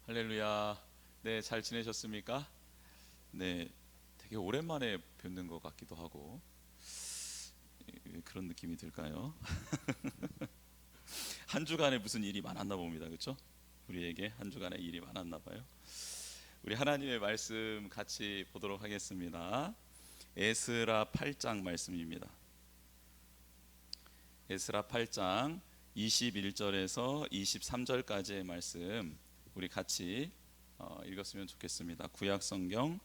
할렐루야. 네, 잘 지내셨습니까? 네, 되게 오랜만에 뵙는 것 같기도 하고 그런 느낌이 들까요? 한 주간에 무슨 일이 많았나 봅니다, 그렇죠? 우리에게 한 주간에 일이 많았나 봐요. 우리 하나님의 말씀 같이 보도록 하겠습니다. 에스라 8장 말씀입니다. 에스라 8장 21절에서 23절까지의 말씀 우리 같이 읽었으면 좋겠습니다. 구약 성경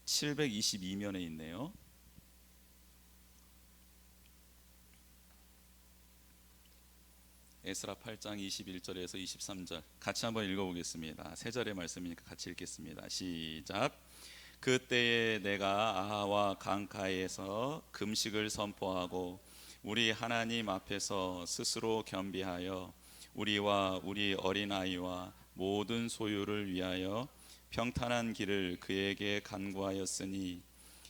722면에 있네요. 에스라 8장 21절에서 23절 같이 한번 읽어보겠습니다. 세 절의 말씀이니까 같이 읽겠습니다. 시작. 그때에 내가 아하와 강가에서 금식을 선포하고 우리 하나님 앞에서 스스로 겸비하여 우리와 우리 어린아이와 모든 소유를 위하여 평탄한 길을 그에게 간구하였으니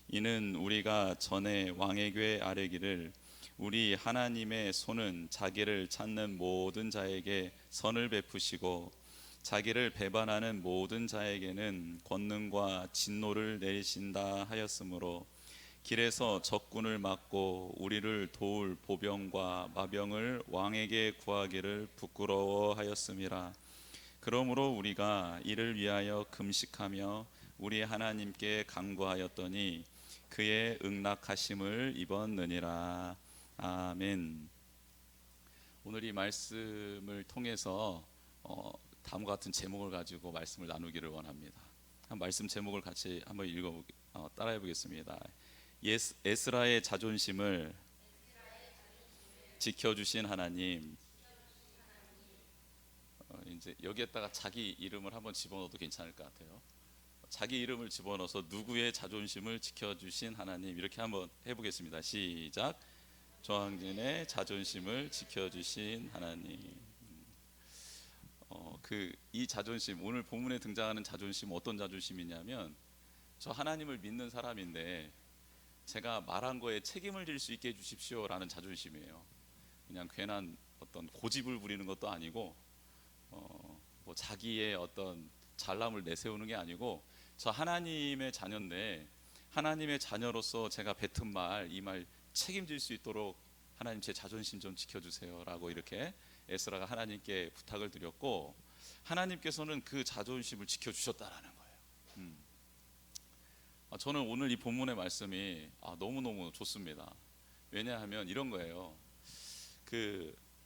이는 우리가 전에 왕에게 아뢰기를 우리 하나님의 손은 자기를 찾는 모든 자에게 선을 베푸시고 자기를 배반하는 모든 자에게는 권능과 진노를 내리신다 하였으므로 길에서 적군을 막고 우리를 도울 보병과 마병을 왕에게 구하기를 부끄러워하였음이라. 그러므로 우리가 이를 위하여 금식하며 우리 하나님께 간구하였더니 그의 응낙하심을 입었느니라. 아멘. 오늘 이 말씀을 통해서 다음과 같은 제목을 가지고 말씀을 나누기를 원합니다. 한 말씀 제목을 같이 한번 따라해 보겠습니다. 에스라의 자존심을 지켜주신 하나님. 이제 여기에다가 자기 이름을 한번 집어넣어도 괜찮을 것 같아요. 자기 이름을 집어넣어서 누구의 자존심을 지켜주신 하나님, 이렇게 한번 해보겠습니다. 시작. 저항진의 자존심을 지켜주신 하나님. 이 자존심, 오늘 본문에 등장하는 자존심 어떤 자존심이냐면, 저 하나님을 믿는 사람인데 제가 말한 거에 책임을 질 수 있게 해주십시오 라는 자존심이에요. 그냥 괜한 어떤 고집을 부리는 것도 아니고 뭐 자기의 어떤 잘남을 내세우는 게 아니고, 저 하나님의 자녀인데 하나님의 자녀로서 제가 뱉은 말, 이 말 책임질 수 있도록 하나님 제 자존심 좀 지켜주세요 라고 이렇게 에스라가 하나님께 부탁을 드렸고, 하나님께서는 그 자존심을 지켜주셨다라는 거예요. 저는 오늘 이 본문의 말씀이 너무너무 좋습니다. 왜냐하면 이런 거예요.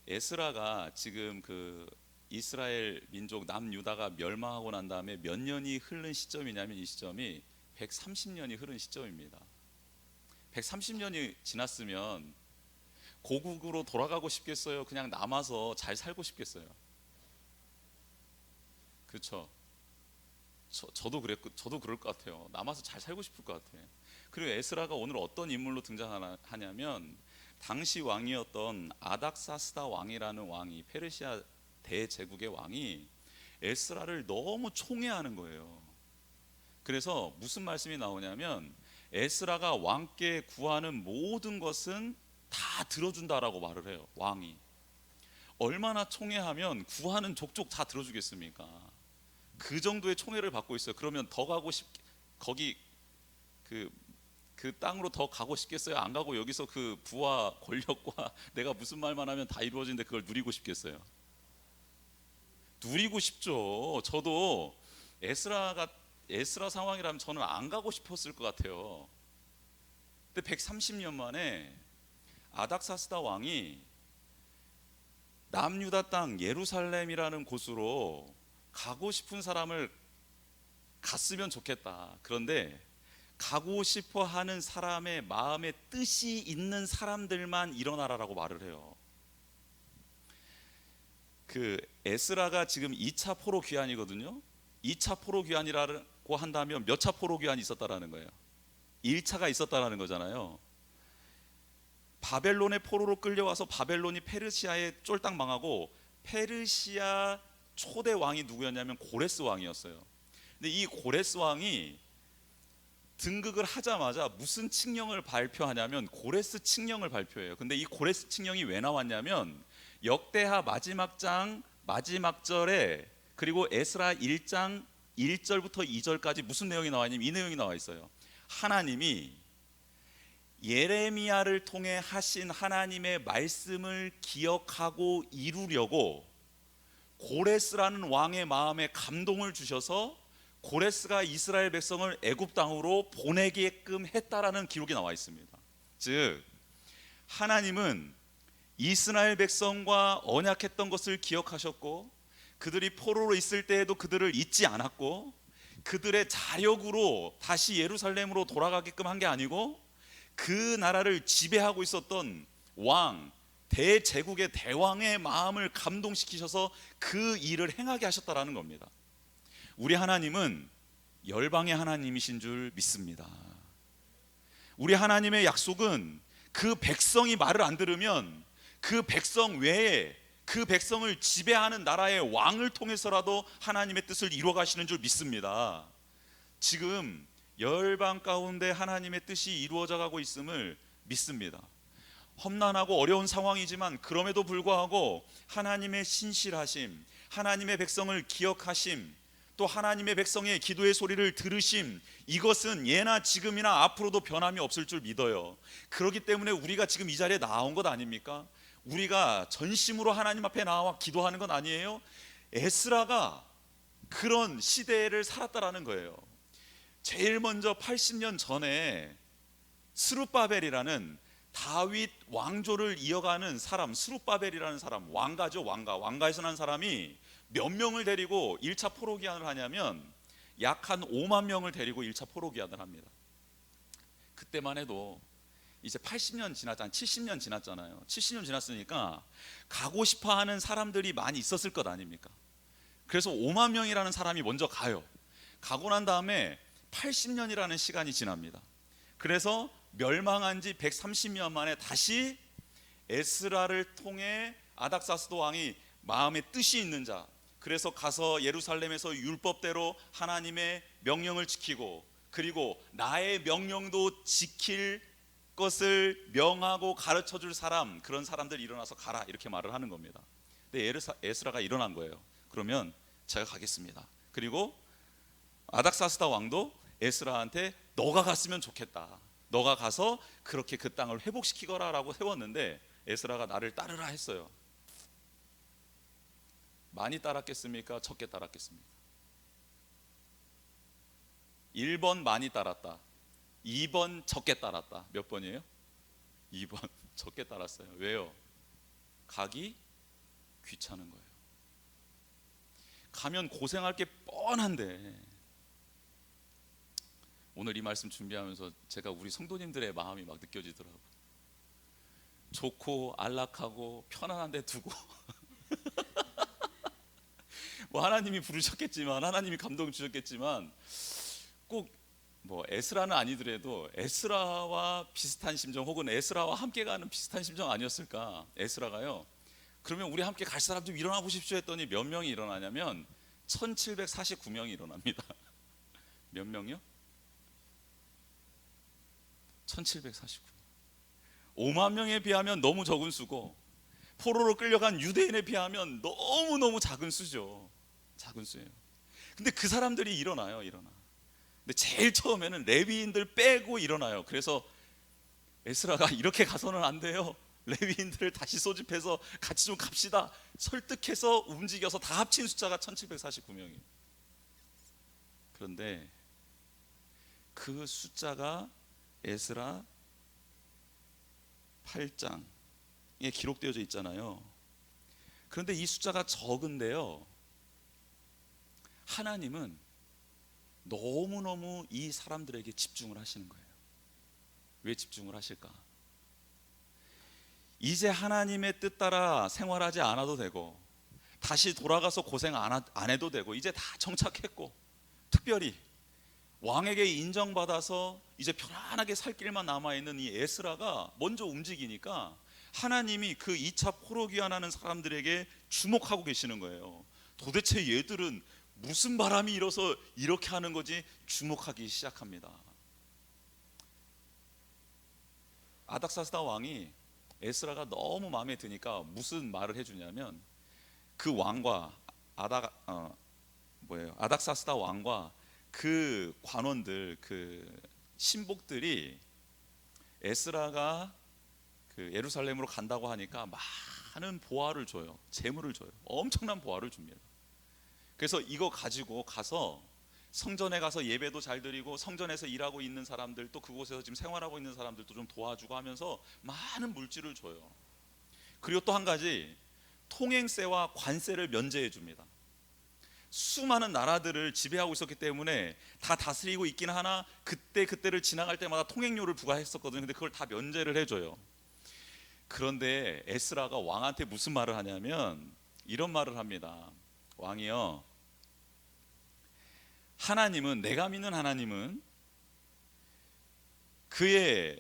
에스라가 지금 이스라엘 민족 남유다가 멸망하고 난 다음에 몇 년이 흐른 시점이냐면, 이 시점이 130년이 흐른 시점입니다. 130년이 지났으면 고국으로 돌아가고 싶겠어요? 그냥 남아서 잘 살고 싶겠어요? 그렇죠. 저도 그럴 것 같아요. 남아서 잘 살고 싶을 것 같아요. 그리고 에스라가 오늘 어떤 인물로 등장하냐면, 당시 왕이었던 아닥사스다 왕이라는 왕이, 페르시아 대제국의 왕이 에스라를 너무 총애하는 거예요. 그래서 무슨 말씀이 나오냐면, 에스라가 왕께 구하는 모든 것은 다 들어준다라고 말을 해요. 왕이 얼마나 총애하면 구하는 족족 다 들어주겠습니까? 그 정도의 총애를 받고 있어요. 그러면 더 가고 거기 그 땅으로 더 가고 싶겠어요? 안 가고 여기서 그 부와 권력과 내가 무슨 말만 하면 다 이루어지는데 그걸 누리고 싶겠어요? 누리고 싶죠. 저도 에스라 상황이라면 저는 안 가고 싶었을 것 같아요. 근데 130년 만에 아닥사스다 왕이 남유다 땅 예루살렘이라는 곳으로 가고 싶은 사람을 갔으면 좋겠다. 그런데 가고 싶어 하는 사람의 마음에 뜻이 있는 사람들만 일어나라라고 말을 해요. 에스라가 지금 2차 포로 귀환이거든요. 2차 포로 귀환이라고 한다면 몇 차 포로 귀환이 있었다라는 거예요? 1차가 있었다라는 거잖아요. 바벨론의 포로로 끌려와서 바벨론이 페르시아에 쫄딱 망하고, 페르시아 초대 왕이 누구였냐면 고레스 왕이었어요. 근데 이 고레스 왕이 등극을 하자마자 무슨 칙령을 발표하냐면 고레스 칙령을 발표해요. 근데 이 고레스 칙령이 왜 나왔냐면, 역대하 마지막 장 마지막 절에, 그리고 에스라 1장 1절부터 2절까지 무슨 내용이 나와 있냐면 이 내용이 나와 있어요. 하나님이 예레미야를 통해 하신 하나님의 말씀을 기억하고 이루려고 고레스라는 왕의 마음에 감동을 주셔서 고레스가 이스라엘 백성을 애굽 땅으로 보내게끔 했다라는 기록이 나와 있습니다. 즉 하나님은 이스라엘 백성과 언약했던 것을 기억하셨고, 그들이 포로로 있을 때에도 그들을 잊지 않았고, 그들의 자력으로 다시 예루살렘으로 돌아가게끔 한 게 아니고, 그 나라를 지배하고 있었던 왕, 대제국의 대왕의 마음을 감동시키셔서 그 일을 행하게 하셨다라는 겁니다. 우리 하나님은 열방의 하나님이신 줄 믿습니다. 우리 하나님의 약속은 그 백성이 말을 안 들으면 그 백성 외에 그 백성을 지배하는 나라의 왕을 통해서라도 하나님의 뜻을 이루어 가시는 줄 믿습니다. 지금 열방 가운데 하나님의 뜻이 이루어져 가고 있음을 믿습니다. 험난하고 어려운 상황이지만 그럼에도 불구하고 하나님의 신실하심, 하나님의 백성을 기억하심, 또 하나님의 백성의 기도의 소리를 들으심, 이것은 예나 지금이나 앞으로도 변함이 없을 줄 믿어요. 그렇기 때문에 우리가 지금 이 자리에 나온 것 아닙니까? 우리가 전심으로 하나님 앞에 나와 기도하는 건 아니에요? 에스라가 그런 시대를 살았다라는 거예요. 제일 먼저 80년 전에 스룹바벨이라는 다윗 왕조를 이어가는 사람, 스룹바벨이라는 사람, 왕가죠. 왕가에서 난 사람이 몇 명을 데리고 1차 포로기한을 하냐면 약 한 5만 명을 데리고 1차 포로기한을 합니다. 그때만 해도 이제 80년 지났잖아요. 70년 지났잖아요. 70년 지났으니까 가고 싶어 하는 사람들이 많이 있었을 것 아닙니까? 그래서 5만 명이라는 사람이 먼저 가요. 가고 난 다음에 80년이라는 시간이 지납니다. 그래서 멸망한 지 130년 만에 다시 에스라를 통해 아닥사스도 왕이 마음에 뜻이 있는 자, 그래서 가서 예루살렘에서 율법대로 하나님의 명령을 지키고, 그리고 나의 명령도 지킬 것을 명하고 가르쳐 줄 사람, 그런 사람들 일어나서 가라, 이렇게 말을 하는 겁니다. 근데 에스라가 일어난 거예요. 그러면 제가 가겠습니다. 그리고 아닥사스다 왕도 에스라한테 너가 갔으면 좋겠다, 너가 가서 그렇게 그 땅을 회복시키거라 라고 세웠는데 에스라가 나를 따르라 했어요. 많이 따랐겠습니까? 적게 따랐겠습니까? 1번 많이 따랐다, 2번 적게 따랐다. 몇 번이에요? 2번 적게 따랐어요. 왜요? 가기 귀찮은 거예요. 가면 고생할 게 뻔한데, 오늘 이 말씀 준비하면서 제가 우리 성도님들의 마음이 막 느껴지더라고요. 좋고 안락하고 편안한 데 두고 뭐 하나님이 부르셨겠지만, 하나님이 감동 주셨겠지만, 꼭 뭐 에스라는 아니더라도 에스라와 비슷한 심정, 혹은 에스라와 함께 가는 비슷한 심정 아니었을까? 에스라가요, 그러면 우리 함께 갈 사람 좀 일어나 보십시오 했더니 몇 명이 일어나냐면 1749명이 일어납니다. 몇 명이요? 1749명. 5만 명에 비하면 너무 적은 수고, 포로로 끌려간 유대인에 비하면 너무너무 작은 수죠. 작은 수예요. 근데 그 사람들이 일어나요. 근데 제일 처음에는 레위인들 빼고 일어나요. 그래서 에스라가 이렇게 가서는 안 돼요, 레위인들을 다시 소집해서 같이 좀 갑시다, 설득해서 움직여서 다 합친 숫자가 1749명이에요. 그런데 그 숫자가 에스라 8장에 기록되어져 있잖아요. 그런데 이 숫자가 적은데요, 하나님은 너무너무 이 사람들에게 집중을 하시는 거예요. 왜 집중을 하실까? 이제 하나님의 뜻 따라 생활하지 않아도 되고, 다시 돌아가서 고생 안 해도 되고, 이제 다 정착했고, 특별히 왕에게 인정받아서 이제 편안하게 살 길만 남아있는 이 에스라가 먼저 움직이니까 하나님이 그 2차 포로기한하는 사람들에게 주목하고 계시는 거예요. 도대체 얘들은 무슨 바람이 일어서 이렇게 하는 거지? 주목하기 시작합니다. 아닥사스다 왕이 에스라가 너무 마음에 드니까 무슨 말을 해주냐면, 그 왕과 아닥사스다 왕과 그 관원들, 그 신복들이 에스라가 그 예루살렘으로 간다고 하니까 많은 보화를 줘요. 재물을 줘요. 엄청난 보화를 줍니다. 그래서 이거 가지고 가서 성전에 가서 예배도 잘 드리고 성전에서 일하고 있는 사람들, 또 그곳에서 지금 생활하고 있는 사람들도 좀 도와주고 하면서 많은 물질을 줘요. 그리고 또 한 가지, 통행세와 관세를 면제해 줍니다. 수많은 나라들을 지배하고 있었기 때문에 다 다스리고 있긴 하나 그때를 지나갈 때마다 통행료를 부과했었거든요. 근데 그걸 다 면제를 해줘요. 그런데 에스라가 왕한테 무슨 말을 하냐면 이런 말을 합니다. 왕이여, 하나님은, 내가 믿는 하나님은 그를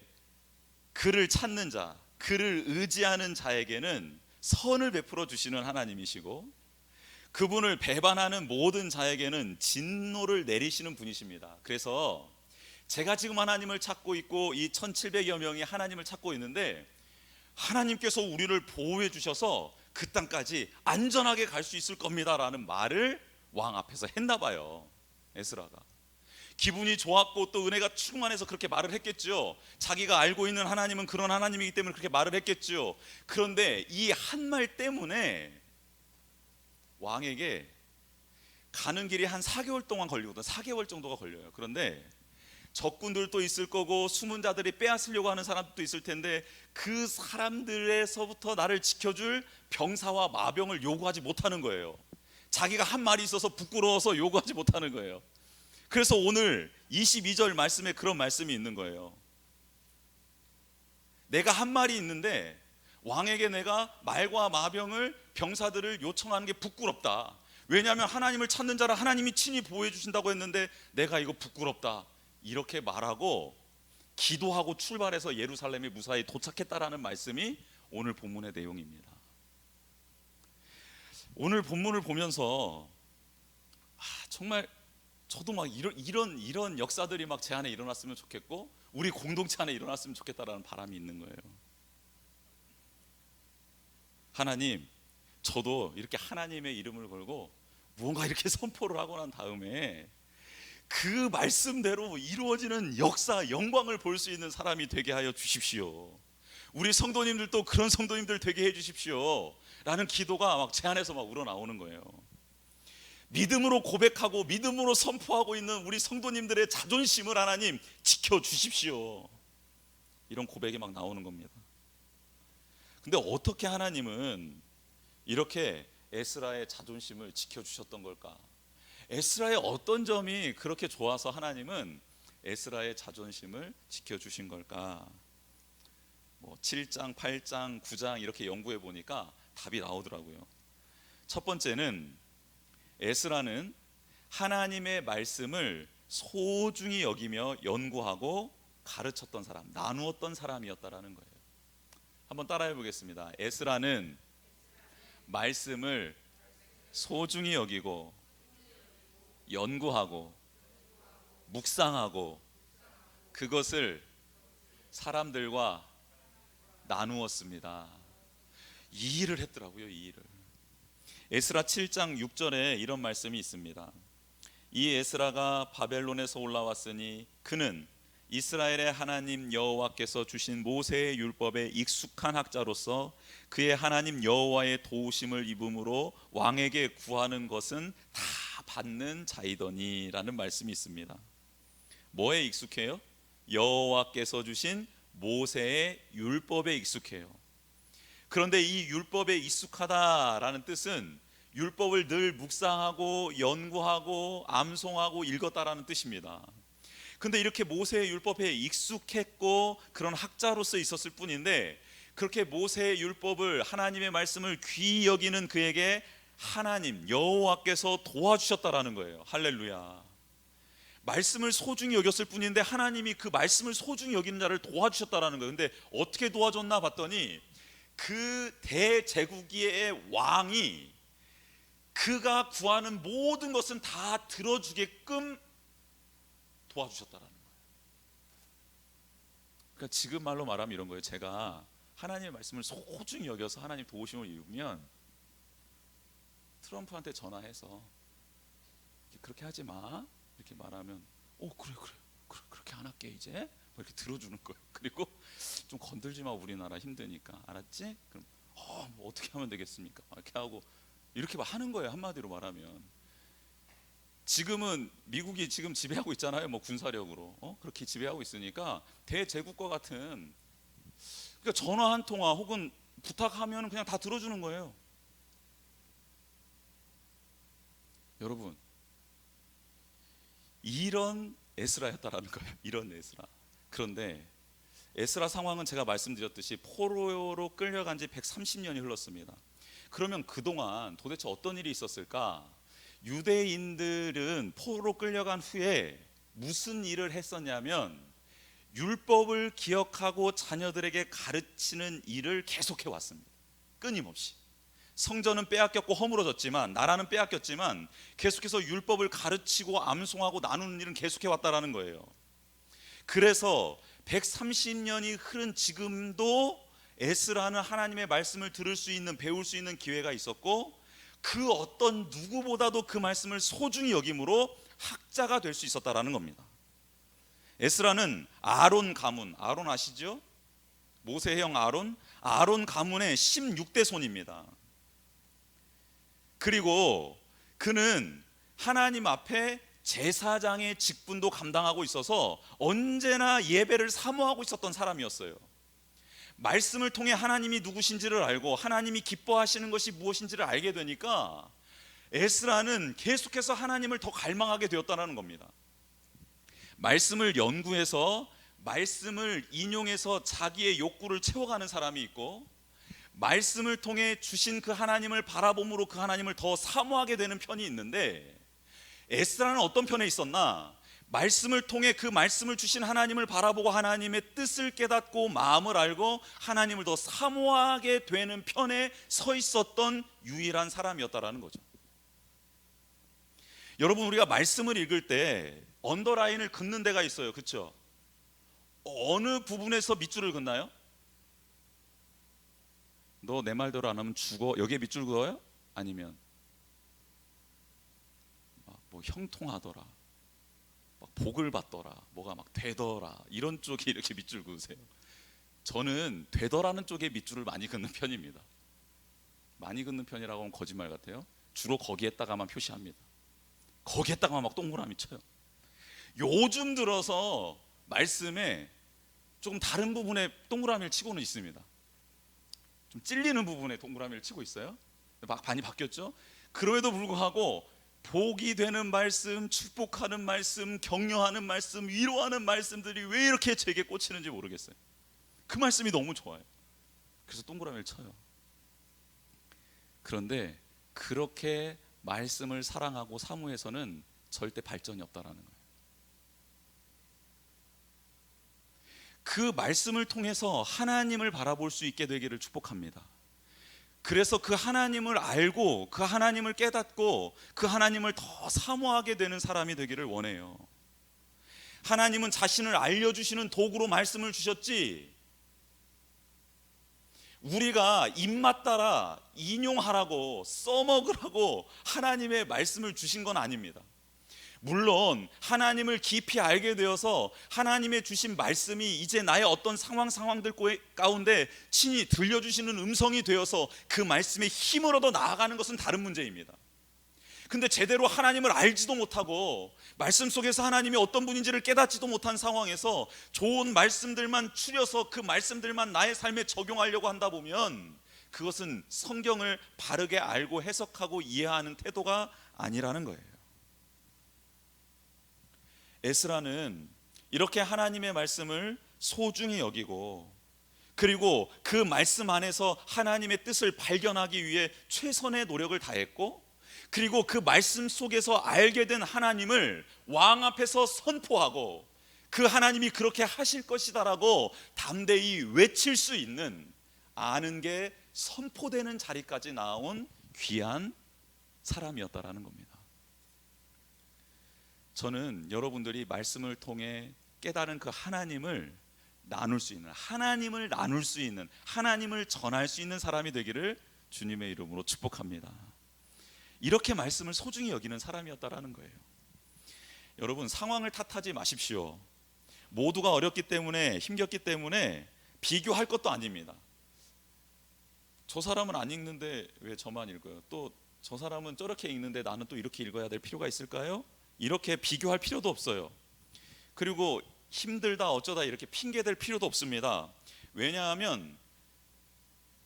찾는 자, 그를 의지하는 자에게는 선을 베풀어 주시는 하나님이시고 그분을 배반하는 모든 자에게는 진노를 내리시는 분이십니다. 그래서 제가 지금 하나님을 찾고 있고 이 1700여 명이 하나님을 찾고 있는데 하나님께서 우리를 보호해 주셔서 그 땅까지 안전하게 갈 수 있을 겁니다 라는 말을 왕 앞에서 했나 봐요. 에스라가 기분이 좋았고 또 은혜가 충만해서 그렇게 말을 했겠죠. 자기가 알고 있는 하나님은 그런 하나님이기 때문에 그렇게 말을 했겠죠. 그런데 이 한 말 때문에 왕에게 가는 길이 한 4개월 동안 걸리거든. 4개월 정도가 걸려요. 그런데 적군들도 있을 거고 숨은 자들이 빼앗으려고 하는 사람도 있을 텐데 그 사람들에서부터 나를 지켜줄 병사와 마병을 요구하지 못하는 거예요. 자기가 한 말이 있어서 부끄러워서 요구하지 못하는 거예요. 그래서 오늘 22절 말씀에 그런 말씀이 있는 거예요. 내가 한 말이 있는데 왕에게 내가 말과 마병을, 병사들을 요청하는 게 부끄럽다. 왜냐하면 하나님을 찾는 자라 하나님이 친히 보호해 주신다고 했는데 내가 이거 부끄럽다, 이렇게 말하고 기도하고 출발해서 예루살렘에 무사히 도착했다라는 말씀이 오늘 본문의 내용입니다. 오늘 본문을 보면서 정말 저도 막 이런 역사들이 막 제 안에 일어났으면 좋겠고 우리 공동체 안에 일어났으면 좋겠다라는 바람이 있는 거예요. 하나님, 저도 이렇게 하나님의 이름을 걸고 무언가 이렇게 선포를 하고 난 다음에 그 말씀대로 이루어지는 역사, 영광을 볼 수 있는 사람이 되게 하여 주십시오. 우리 성도님들도 그런 성도님들 되게 해 주십시오 라는 기도가 막 제 안에서 막 우러나오는 거예요. 믿음으로 고백하고 믿음으로 선포하고 있는 우리 성도님들의 자존심을 하나님 지켜주십시오, 이런 고백이 막 나오는 겁니다. 근데 어떻게 하나님은 이렇게 에스라의 자존심을 지켜주셨던 걸까? 에스라의 어떤 점이 그렇게 좋아서 하나님은 에스라의 자존심을 지켜주신 걸까? 7장, 8장, 9장 이렇게 연구해 보니까 답이 나오더라고요. 첫 번째는 에스라는 하나님의 말씀을 소중히 여기며 연구하고 가르쳤던 사람, 나누었던 사람이었다라는 거예요. 한번 따라해 보겠습니다. 에스라는 말씀을 소중히 여기고 연구하고 묵상하고 그것을 사람들과 나누었습니다. 이 일을 했더라고요. 이 일을. 에스라 7장 6절에 이런 말씀이 있습니다. 이 에스라가 바벨론에서 올라왔으니 그는 이스라엘의 하나님 여호와께서 주신 모세의 율법에 익숙한 학자로서 그의 하나님 여호와의 도우심을 입음으로 왕에게 구하는 것은 다 받는 자이더니 라는 말씀이 있습니다. 뭐에 익숙해요? 여호와께서 주신 모세의 율법에 익숙해요. 그런데 이 율법에 익숙하다라는 뜻은 율법을 늘 묵상하고 연구하고 암송하고 읽었다라는 뜻입니다. 근데 이렇게 모세의 율법에 익숙했고 그런 학자로서 있었을 뿐인데 그렇게 모세의 율법을, 하나님의 말씀을 귀히 여기는 그에게 하나님 여호와께서 도와주셨다라는 거예요. 할렐루야. 말씀을 소중히 여겼을 뿐인데 하나님이 그 말씀을 소중히 여기는 자를 도와주셨다라는 거예요. 근데 어떻게 도와줬나 봤더니 그 대제국의 왕이 그가 구하는 모든 것은 다 들어주게끔 도와주셨다라는 거예요. 그러니까 지금 말로 말하면 이런 거예요. 제가 하나님의 말씀을 소중히 여겨서 하나님 도우심을 입으면 트럼프한테 전화해서 그렇게 하지 마 이렇게 말하면 그래 그렇게 안 할게 이제 뭐 이렇게 들어주는 거예요. 그리고 좀 건들지 마 우리나라 힘드니까 알았지? 그럼 뭐 어떻게 하면 되겠습니까? 이렇게 하고 이렇게 하는 거예요. 한마디로 말하면 지금은 미국이 지금 지배하고 있잖아요. 뭐 군사력으로 그렇게 지배하고 있으니까 대제국과 같은 그러니까 전화 한 통화 혹은 부탁하면 그냥 다 들어주는 거예요. 여러분 이런 에스라였다라는 거예요. 이런 에스라. 그런데 에스라 상황은 제가 말씀드렸듯이 포로로 끌려간 지 130년이 흘렀습니다. 그러면 그동안 도대체 어떤 일이 있었을까? 유대인들은 포로로 끌려간 후에 무슨 일을 했었냐면 율법을 기억하고 자녀들에게 가르치는 일을 계속해 왔습니다. 끊임없이. 성전은 빼앗겼고 허물어졌지만 나라는 빼앗겼지만 계속해서 율법을 가르치고 암송하고 나누는 일은 계속해 왔다라는 거예요. 그래서 130년이 흐른 지금도 에스라는 하나님의 말씀을 들을 수 있는 배울 수 있는 기회가 있었고 그 어떤 누구보다도 그 말씀을 소중히 여김으로 학자가 될 수 있었다라는 겁니다. 에스라는 아론 가문, 아론 아시죠? 모세의 형 아론 가문의 16대 손입니다. 그리고 그는 하나님 앞에 제사장의 직분도 감당하고 있어서 언제나 예배를 사모하고 있었던 사람이었어요. 말씀을 통해 하나님이 누구신지를 알고 하나님이 기뻐하시는 것이 무엇인지를 알게 되니까 에스라는 계속해서 하나님을 더 갈망하게 되었다는 겁니다. 말씀을 연구해서 말씀을 인용해서 자기의 욕구를 채워가는 사람이 있고 말씀을 통해 주신 그 하나님을 바라봄으로 그 하나님을 더 사모하게 되는 편이 있는데 에스라는 어떤 편에 있었나? 말씀을 통해 그 말씀을 주신 하나님을 바라보고 하나님의 뜻을 깨닫고 마음을 알고 하나님을 더 사모하게 되는 편에 서 있었던 유일한 사람이었다라는 거죠. 여러분 우리가 말씀을 읽을 때 언더라인을 긋는 데가 있어요. 그렇죠? 어느 부분에서 밑줄을 긋나요? 너 내 말대로 안 하면 죽어. 여기에 밑줄 그어요? 아니면 뭐 형통하더라, 막 복을 받더라, 뭐가 막 되더라 이런 쪽이 이렇게 밑줄 그으세요. 저는 되더라는 쪽에 밑줄을 많이 긋는 편입니다. 많이 긋는 편이라고 하면 거짓말 같아요. 주로 거기에다가만 표시합니다. 거기에다가만 막 동그라미 쳐요. 요즘 들어서 말씀에 조금 다른 부분에 동그라미를 치고는 있습니다. 좀 찔리는 부분에 동그라미를 치고 있어요. 막 많이 바뀌었죠. 그럼에도 불구하고 복이 되는 말씀, 축복하는 말씀, 격려하는 말씀, 위로하는 말씀들이 왜 이렇게 제게 꽂히는지 모르겠어요. 그 말씀이 너무 좋아요. 그래서 동그라미를 쳐요. 그런데 그렇게 말씀을 사랑하고 사모해서는 절대 발전이 없다라는 거예요. 그 말씀을 통해서 하나님을 바라볼 수 있게 되기를 축복합니다. 그래서 그 하나님을 알고 그 하나님을 깨닫고 그 하나님을 더 사모하게 되는 사람이 되기를 원해요. 하나님은 자신을 알려주시는 도구로 말씀을 주셨지 우리가 입맛 따라 인용하라고 써먹으라고 하나님의 말씀을 주신 건 아닙니다. 물론 하나님을 깊이 알게 되어서 하나님의 주신 말씀이 이제 나의 어떤 상황들 가운데 친히 들려주시는 음성이 되어서 그 말씀의 힘을 얻어 나아가는 것은 다른 문제입니다. 근데 제대로 하나님을 알지도 못하고 말씀 속에서 하나님이 어떤 분인지를 깨닫지도 못한 상황에서 좋은 말씀들만 추려서 그 말씀들만 나의 삶에 적용하려고 한다 보면 그것은 성경을 바르게 알고 해석하고 이해하는 태도가 아니라는 거예요. 에스라는 이렇게 하나님의 말씀을 소중히 여기고 그리고 그 말씀 안에서 하나님의 뜻을 발견하기 위해 최선의 노력을 다했고 그리고 그 말씀 속에서 알게 된 하나님을 왕 앞에서 선포하고 그 하나님이 그렇게 하실 것이다라고 담대히 외칠 수 있는 아는 게 선포되는 자리까지 나온 귀한 사람이었다라는 겁니다. 저는 여러분들이 말씀을 통해 깨달은 그 하나님을 나눌 수 있는 하나님을 전할 수 있는 사람이 되기를 주님의 이름으로 축복합니다. 이렇게 말씀을 소중히 여기는 사람이었다라는 거예요. 여러분, 상황을 탓하지 마십시오. 모두가 어렵기 때문에, 힘겹기 때문에 비교할 것도 아닙니다. 저 사람은 안 읽는데 왜 저만 읽어요? 또 저 사람은 저렇게 읽는데 나는 또 이렇게 읽어야 될 필요가 있을까요? 이렇게 비교할 필요도 없어요. 그리고 힘들다 어쩌다 이렇게 핑계댈 필요도 없습니다. 왜냐하면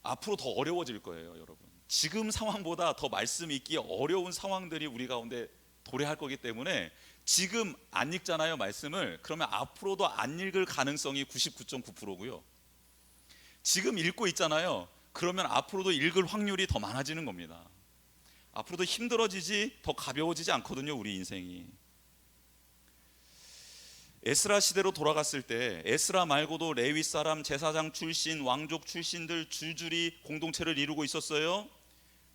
앞으로 더 어려워질 거예요, 여러분. 지금 상황보다 더 말씀 읽기 어려운 상황들이 우리 가운데 도래할 거기 때문에 지금 안 읽잖아요, 말씀을. 그러면 앞으로도 안 읽을 가능성이 99.9%고요. 지금 읽고 있잖아요. 그러면 앞으로도 읽을 확률이 더 많아지는 겁니다. 앞으로도 힘들어지지 더 가벼워지지 않거든요, 우리 인생이. 에스라 시대로 돌아갔을 때 에스라 말고도 레위 사람, 제사장 출신, 왕족 출신들 줄줄이 공동체를 이루고 있었어요.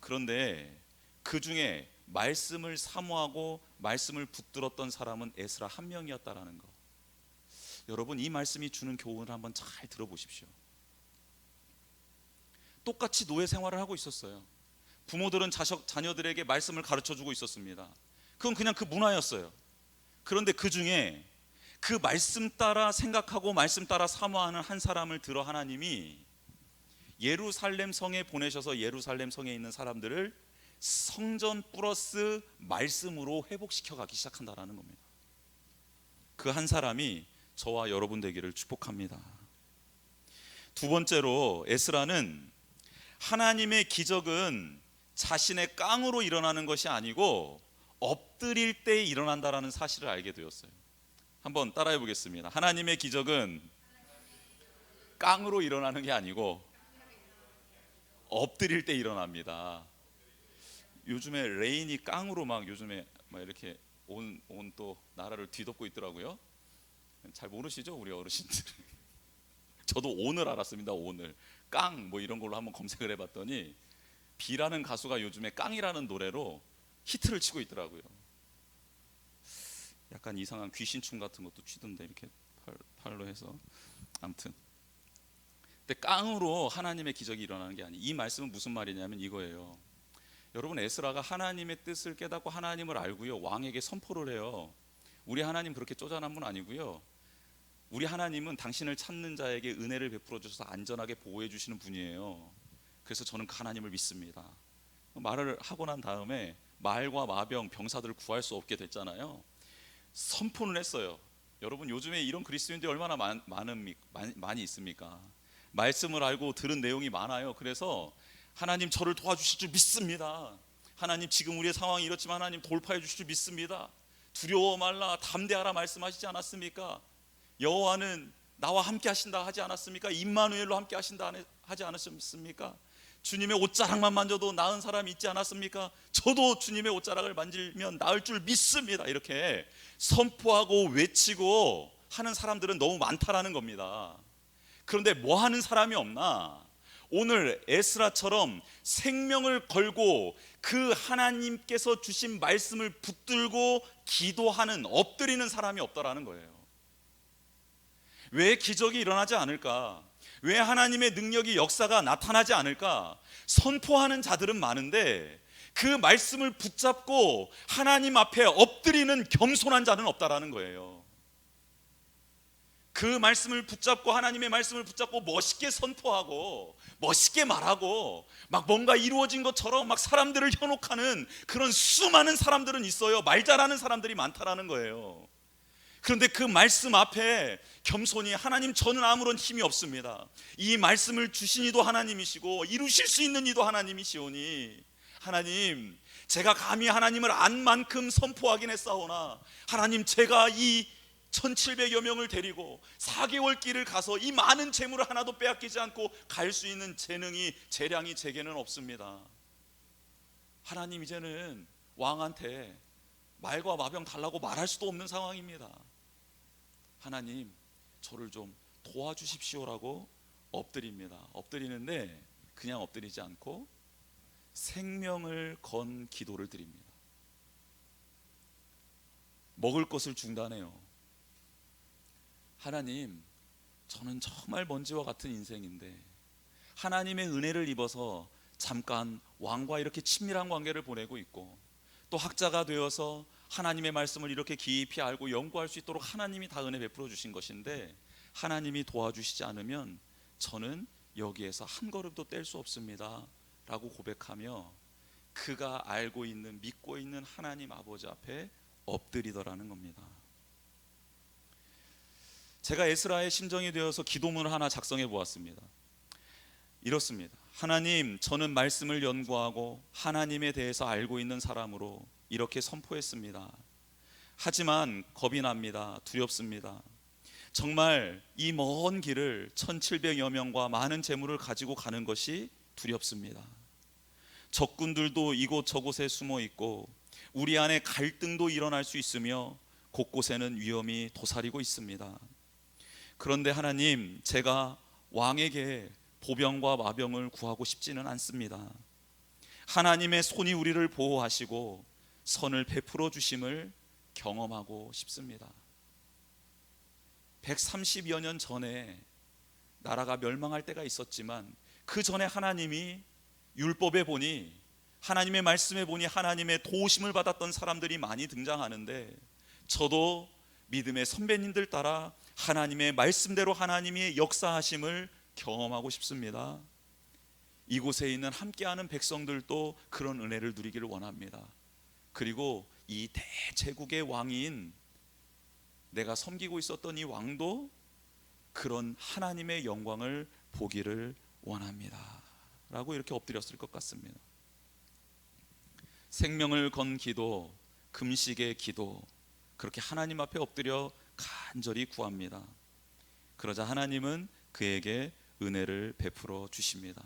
그런데 그 중에 말씀을 사모하고 말씀을 붙들었던 사람은 에스라 한 명이었다라는 거. 여러분, 이 말씀이 주는 교훈을 한번 잘 들어보십시오. 똑같이 노예 생활을 하고 있었어요. 부모들은 자녀들에게 말씀을 가르쳐주고 있었습니다. 그건 그냥 그 문화였어요. 그런데 그 중에 그 말씀 따라 생각하고 말씀 따라 사모하는 한 사람을 들어 하나님이 예루살렘 성에 보내셔서 예루살렘 성에 있는 사람들을 성전 플러스 말씀으로 회복시켜 가기 시작한다라는 겁니다. 그 한 사람이 저와 여러분 되기를 축복합니다. 두 번째로, 에스라는 하나님의 기적은 자신의 깡으로 일어나는 것이 아니고 엎드릴 때 일어난다라는 사실을 알게 되었어요. 한번 따라해 보겠습니다. 하나님의 기적은 깡으로 일어나는 게 아니고 엎드릴 때 일어납니다. 요즘에 레인이 깡으로 요즘에 이렇게 온 또 나라를 뒤덮고 있더라고요. 잘 모르시죠, 우리 어르신들? 저도 오늘 알았습니다. 오늘 깡 이런 걸로 한번 검색을 해봤더니 비라는 가수가 요즘에 깡이라는 노래로 히트를 치고 있더라고요. 약간 이상한 귀신춤 같은 것도 추던데 이렇게 팔로 해서. 아무튼 근데 깡으로 하나님의 기적이 일어나는 게 아니. 이 말씀은 무슨 말이냐면 이거예요. 여러분, 에스라가 하나님의 뜻을 깨닫고 하나님을 알고요, 왕에게 선포를 해요. 우리 하나님 그렇게 쪼잔한 분 아니고요. 우리 하나님은 당신을 찾는 자에게 은혜를 베풀어 주셔서 안전하게 보호해 주시는 분이에요. 그래서 저는 그 하나님을 믿습니다. 말을 하고 난 다음에 말과 마병, 병사들을 구할 수 없게 됐잖아요. 선포는 했어요. 여러분, 요즘에 이런 그리스도인들이 얼마나 많이 있습니까? 말씀을 알고 들은 내용이 많아요. 그래서 하나님 저를 도와주실 줄 믿습니다. 하나님 지금 우리의 상황이 이렇지만 하나님 돌파해 주실 줄 믿습니다. 두려워 말라 담대하라 말씀하시지 않았습니까? 여호와는 나와 함께 하신다 하지 않았습니까? 임마누엘로 함께 하신다 하지 않았습니까? 주님의 옷자락만 만져도 나은 사람이 있지 않았습니까? 저도 주님의 옷자락을 만지면 나을 줄 믿습니다. 이렇게 선포하고 외치고 하는 사람들은 너무 많다라는 겁니다. 그런데 뭐 하는 사람이 없나? 오늘 에스라처럼 생명을 걸고 그 하나님께서 주신 말씀을 붙들고 기도하는, 엎드리는 사람이 없다라는 거예요. 왜 기적이 일어나지 않을까? 왜 하나님의 능력이, 역사가 나타나지 않을까? 선포하는 자들은 많은데 그 말씀을 붙잡고 하나님 앞에 엎드리는 겸손한 자는 없다라는 거예요. 그 말씀을 붙잡고, 하나님의 말씀을 붙잡고 멋있게 선포하고 멋있게 말하고 뭔가 이루어진 것처럼 사람들을 현혹하는 그런 수많은 사람들은 있어요. 말 잘하는 사람들이 많다라는 거예요. 그런데 그 말씀 앞에 겸손히, 하나님 저는 아무런 힘이 없습니다. 이 말씀을 주신 이도 하나님이시고 이루실 수 있는 이도 하나님이시오니 하나님, 제가 감히 하나님을 안 만큼 선포하긴 했사오나 하나님, 제가 이 1700여 명을 데리고 4개월 길을 가서 이 많은 재물을 하나도 빼앗기지 않고 갈 수 있는 재량이 제게는 없습니다. 하나님, 이제는 왕한테 말과 마병 달라고 말할 수도 없는 상황입니다. 하나님, 저를 좀 도와주십시오라고 엎드립니다. 엎드리는데 그냥 엎드리지 않고 생명을 건 기도를 드립니다. 먹을 것을 중단해요. 하나님, 저는 정말 먼지와 같은 인생인데 하나님의 은혜를 입어서 잠깐 왕과 이렇게 친밀한 관계를 보내고 있고, 또 학자가 되어서 하나님의 말씀을 이렇게 깊이 알고 연구할 수 있도록 하나님이 다 은혜 베풀어 주신 것인데, 하나님이 도와주시지 않으면 저는 여기에서 한 걸음도 뗄 수 없습니다 라고 고백하며 그가 알고 있는, 믿고 있는 하나님 아버지 앞에 엎드리더라는 겁니다. 제가 에스라의 심정이 되어서 기도문을 하나 작성해 보았습니다. 이렇습니다. 하나님, 저는 말씀을 연구하고 하나님에 대해서 알고 있는 사람으로 이렇게 선포했습니다. 하지만 겁이 납니다. 두렵습니다. 정말 이 먼 길을 1700여 명과 많은 재물을 가지고 가는 것이 두렵습니다. 적군들도 이곳저곳에 숨어 있고 우리 안에 갈등도 일어날 수 있으며 곳곳에는 위험이 도사리고 있습니다. 그런데 하나님, 제가 왕에게 보병과 마병을 구하고 싶지는 않습니다. 하나님의 손이 우리를 보호하시고 선을 베풀어 주심을 경험하고 싶습니다. 130여 년 전에 나라가 멸망할 때가 있었지만 그 전에 하나님이 율법에 보니, 하나님의 말씀에 보니 하나님의 도우심을 받았던 사람들이 많이 등장하는데, 저도 믿음의 선배님들 따라 하나님의 말씀대로 하나님의 역사하심을 경험하고 싶습니다. 이곳에 있는 함께하는 백성들도 그런 은혜를 누리기를 원합니다. 그리고 이 대제국의 왕인 내가 섬기고 있었던 이 왕도 그런 하나님의 영광을 보기를 원합니다 라고 이렇게 엎드렸을 것 같습니다. 생명을 건 기도, 금식의 기도, 그렇게 하나님 앞에 엎드려 간절히 구합니다. 그러자 하나님은 그에게 은혜를 베풀어 주십니다.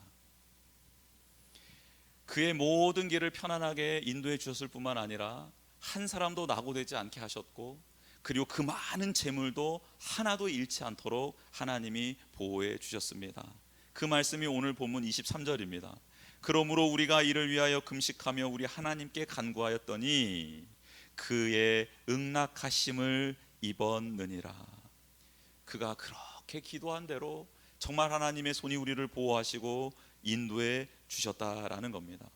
그의 모든 길을 편안하게 인도해 주셨을 뿐만 아니라 한 사람도 낙오되지 않게 하셨고, 그리고 그 많은 재물도 하나도 잃지 않도록 하나님이 보호해 주셨습니다. 그 말씀이 오늘 본문 23절입니다. 그러므로 우리가 이를 위하여 금식하며 우리 하나님께 간구하였더니 그의 응낙하심을 입었느니라. 그가 그렇게 기도한 대로 정말 하나님의 손이 우리를 보호하시고 인도해 주셨다라는 겁니다.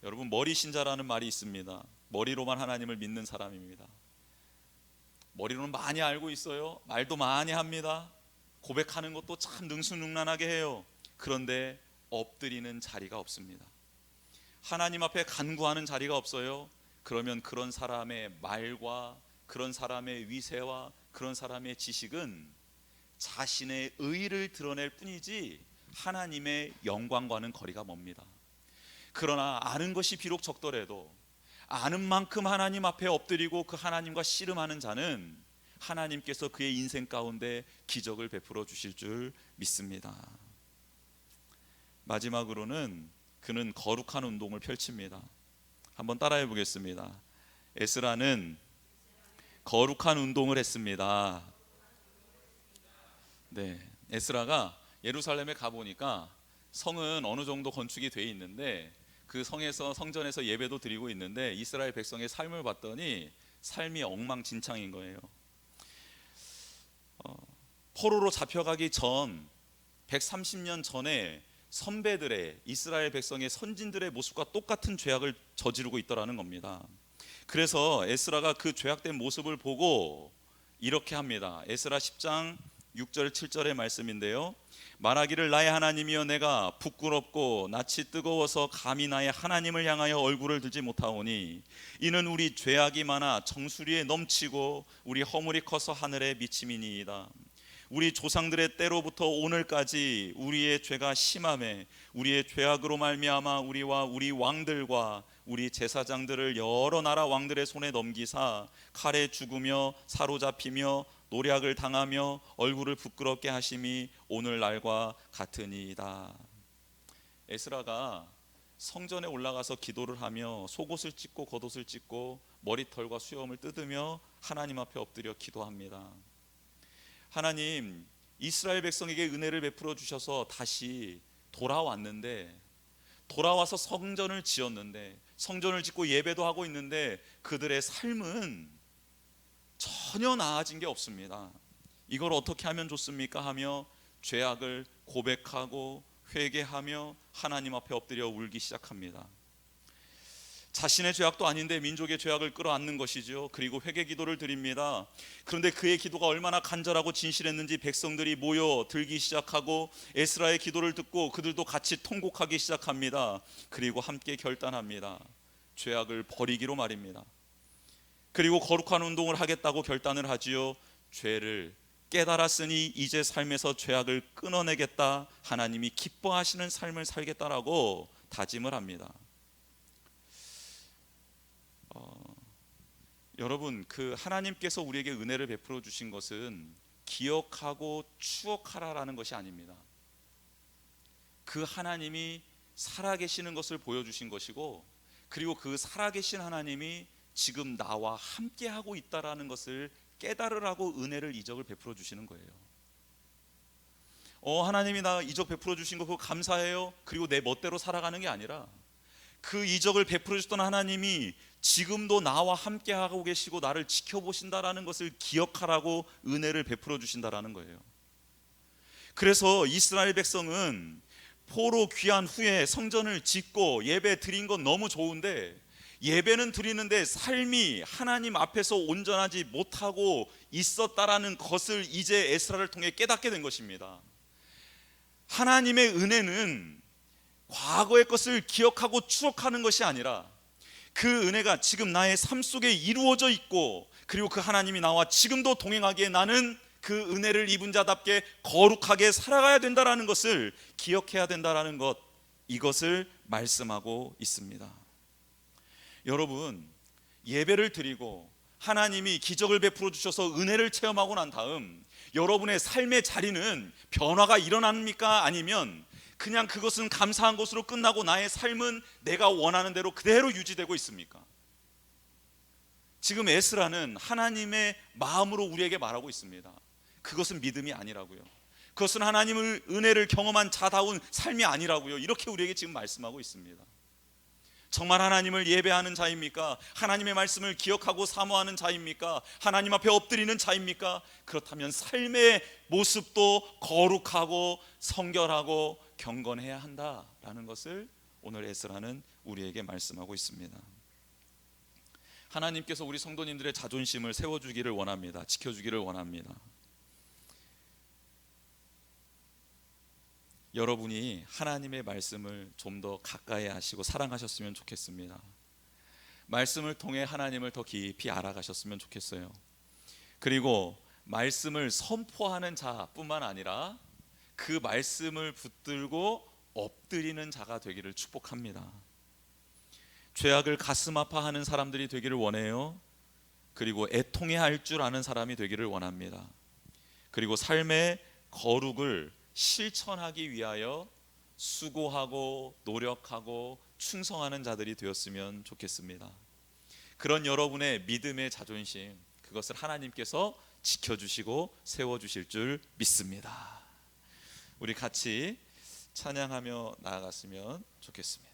여러분, 머리 신자라는 말이 있습니다. 머리로만 하나님을 믿는 사람입니다. 머리로는 많이 알고 있어요. 말도 많이 합니다. 고백하는 것도 참 능수능란하게 해요. 그런데 엎드리는 자리가 없습니다. 하나님 앞에 간구하는 자리가 없어요. 그러면 그런 사람의 말과 그런 사람의 위세와 그런 사람의 지식은 자신의 의를 드러낼 뿐이지 하나님의 영광과는 거리가 멉니다. 그러나 아는 것이 비록 적더라도 아는 만큼 하나님 앞에 엎드리고 그 하나님과 씨름하는 자는 하나님께서 그의 인생 가운데 기적을 베풀어 주실 줄 믿습니다. 마지막으로는 그는 거룩한 운동을 펼칩니다. 한번 따라해 보겠습니다. 에스라는 거룩한 운동을 했습니다. 네, 에스라가 예루살렘에 가보니까 성은 어느 정도 건축이 돼 있는데 그 성전에서 예배도 드리고 있는데 이스라엘 백성의 삶을 봤더니 삶이 엉망진창인 거예요. 포로로 잡혀가기 전 130년 전에 선배들의, 이스라엘 백성의 선진들의 모습과 똑같은 죄악을 저지르고 있더라는 겁니다. 그래서 에스라가 그 죄악된 모습을 보고 이렇게 합니다. 에스라 10장 6절 7절의 말씀인데요, 말하기를 나의 하나님이여 내가 부끄럽고 낯이 뜨거워서 감히 나의 하나님을 향하여 얼굴을 들지 못하오니 이는 우리 죄악이 많아 정수리에 넘치고 우리 허물이 커서 하늘에 미침이니이다. 우리 조상들의 때로부터 오늘까지 우리의 죄가 심하매 우리의 죄악으로 말미암아 우리와 우리 왕들과 우리 제사장들을 여러 나라 왕들의 손에 넘기사 칼에 죽으며 사로잡히며 노략을 당하며 얼굴을 부끄럽게 하심이 오늘날과 같으니이다. 에스라가 성전에 올라가서 기도를 하며 속옷을 찢고 겉옷을 찢고 머리털과 수염을 뜯으며 하나님 앞에 엎드려 기도합니다. 하나님, 이스라엘 백성에게 은혜를 베풀어 주셔서 다시 돌아왔는데, 돌아와서 성전을 지었는데, 성전을 짓고 예배도 하고 있는데 그들의 삶은 전혀 나아진 게 없습니다. 이걸 어떻게 하면 좋습니까? 하며 죄악을 고백하고 회개하며 하나님 앞에 엎드려 울기 시작합니다. 자신의 죄악도 아닌데 민족의 죄악을 끌어안는 것이죠. 그리고 회개 기도를 드립니다. 그런데 그의 기도가 얼마나 간절하고 진실했는지 백성들이 모여 들기 시작하고 에스라의 기도를 듣고 그들도 같이 통곡하기 시작합니다. 그리고 함께 결단합니다. 죄악을 버리기로 말입니다. 그리고 거룩한 운동을 하겠다고 결단을 하지요. 죄를 깨달았으니 이제 삶에서 죄악을 끊어내겠다, 하나님이 기뻐하시는 삶을 살겠다라고 다짐을 합니다. 여러분, 그 하나님께서 우리에게 은혜를 베풀어 주신 것은 기억하고 추억하라라는 것이 아닙니다. 그 하나님이 살아계시는 것을 보여주신 것이고, 그리고 그 살아계신 하나님이 지금 나와 함께하고 있다라는 것을 깨달으라고 은혜를, 이적을 베풀어 주시는 거예요. 하나님이 나 이적 베풀어 주신 거 그거 감사해요. 그리고 내 멋대로 살아가는 게 아니라 그 이적을 베풀어 주셨던 하나님이 지금도 나와 함께하고 계시고 나를 지켜보신다라는 것을 기억하라고 은혜를 베풀어 주신다라는 거예요. 그래서 이스라엘 백성은 포로 귀환 후에 성전을 짓고 예배 드린 건 너무 좋은데, 예배는 드리는데 삶이 하나님 앞에서 온전하지 못하고 있었다라는 것을 이제 에스라를 통해 깨닫게 된 것입니다. 하나님의 은혜는 과거의 것을 기억하고 추억하는 것이 아니라 그 은혜가 지금 나의 삶 속에 이루어져 있고, 그리고 그 하나님이 나와 지금도 동행하기에 나는 그 은혜를 입은 자답게 거룩하게 살아가야 된다라는 것을 기억해야 된다라는 것, 이것을 말씀하고 있습니다. 여러분, 예배를 드리고 하나님이 기적을 베풀어 주셔서 은혜를 체험하고 난 다음 여러분의 삶의 자리는 변화가 일어납니까? 아니면 그냥 그것은 감사한 것으로 끝나고 나의 삶은 내가 원하는 대로 그대로 유지되고 있습니까? 지금 에스라는 하나님의 마음으로 우리에게 말하고 있습니다. 그것은 믿음이 아니라고요. 그것은 하나님을, 은혜를 경험한 자다운 삶이 아니라고요. 이렇게 우리에게 지금 말씀하고 있습니다. 정말 하나님을 예배하는 자입니까? 하나님의 말씀을 기억하고 사모하는 자입니까? 하나님 앞에 엎드리는 자입니까? 그렇다면 삶의 모습도 거룩하고 성결하고 경건해야 한다라는 것을 오늘 에스라는 우리에게 말씀하고 있습니다. 하나님께서 우리 성도님들의 자존심을 세워주기를 원합니다. 지켜주기를 원합니다. 여러분이 하나님의 말씀을 좀 더 가까이 하시고 사랑하셨으면 좋겠습니다. 말씀을 통해 하나님을 더 깊이 알아가셨으면 좋겠어요. 그리고 말씀을 선포하는 자뿐만 아니라 그 말씀을 붙들고 엎드리는 자가 되기를 축복합니다. 죄악을 가슴 아파하는 사람들이 되기를 원해요. 그리고 애통해 할 줄 아는 사람이 되기를 원합니다. 그리고 삶의 거룩을 실천하기 위하여 수고하고 노력하고 충성하는 자들이 되었으면 좋겠습니다. 그런 여러분의 믿음의 자존심, 그것을 하나님께서 지켜주시고 세워주실 줄 믿습니다. 우리 같이 찬양하며 나아갔으면 좋겠습니다.